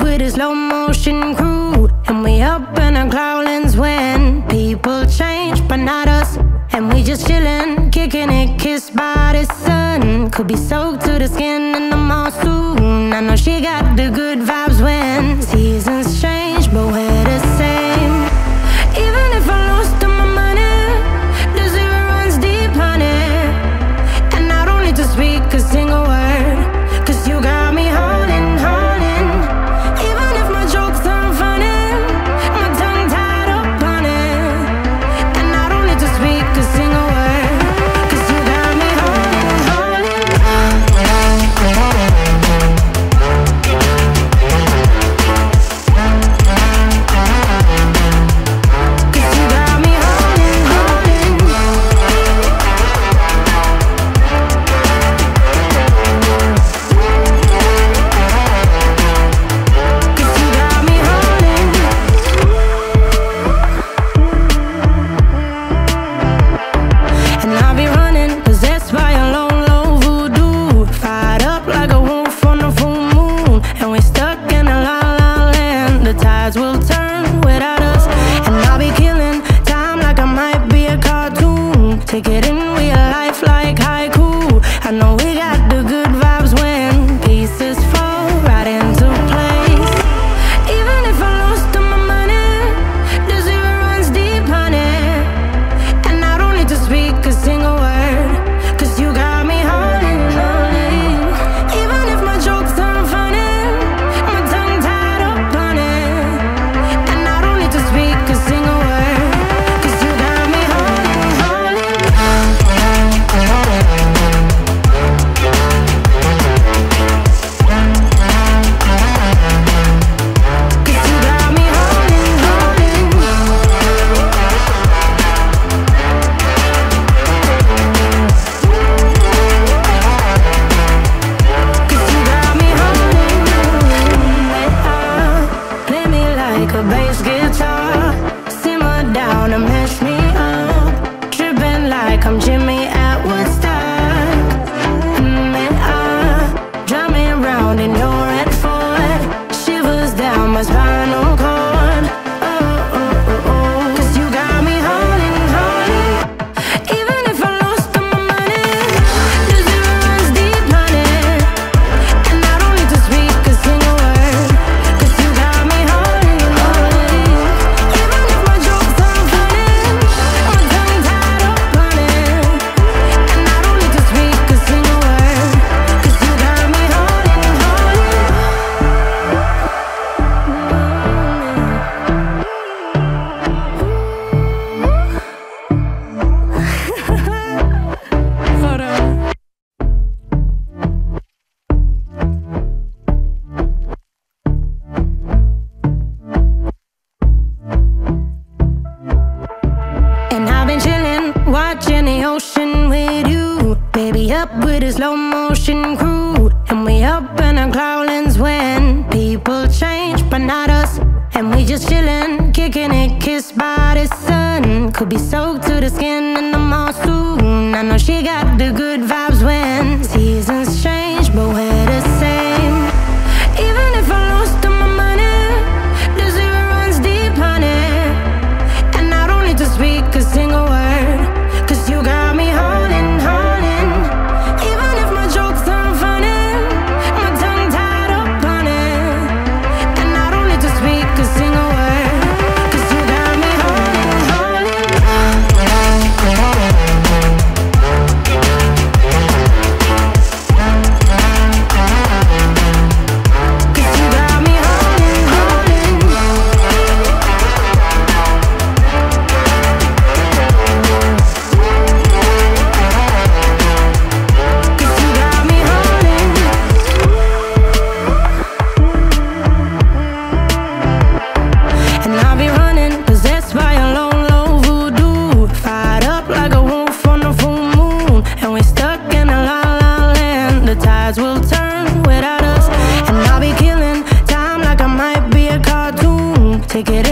with a slow motion crew, and we up in our cloudlands when people change, but not us. And we just chillin', kicking it, kissed by the sun. Could be soaked to the skin in the monsoon. I know she got the good vibes when seasons change, but we're the same. Even if I lost all my money, the zero runs deep, honey. And I don't need to speak a single word, 'cause you got me holding, holding. Even if my jokes aren't funny, my tongue tied up on it. And I don't need to speak a single word, 'cause you got me holding, holding. 'Cause you got me holding, and I'll be running, possessed by a low, low voodoo. Fired up like a wolf on a full moon, and we're stuck in a la la land. The tides will turn without us, and I'll be killing time like I might be a cartoon. Take it in real life like haiku. I know we got the good vibes when pieces fall right into place. Even if I lost all my money, the zero runs deep, honey. And I don't need to speak a single word, 'cause you got me holding, holding. Even if my jokes aren't funny, my tongue tied up on it. And I don't need to speak a single word, 'cause you got me holding, holding. 'Cause you got me holding, holding. Cause you got me holding, play me like a bass guitar, simmer down and mash me up, tripping like I'm Jimmy at Woodstock. Drive me around in your red Ford, shivers down my spinal cord. Cause you got me holding, holding. Even if I lost all my money, the zero runs deep, honey. And I don't need to speak a single word, 'cause you got me holding, holding. Even if my jokes aren't funny, my tongue tied up on it. And I don't need to speak a single word, 'cause you got me holding, holding. Hold on. And I've been chillin', watching the ocean with you. Baby, up with a slow motion crew, and we up in our cloudlands when people change, but not us. And we just chillin', kicking it, kissed by the sun. Could be soaked to the skin in the monsoon. I know she got the good vibes when seasons change, but we're the same. Even if I lost all my money, the zero runs deep, honey. And I don't need to speak a single word, 'cause you got me holding, holding. Even if my jokes aren't funny, my tongue tied up on it. And I don't need to speak a single word, 'cause you got me holding, holding. 'Cause you got me holding, take it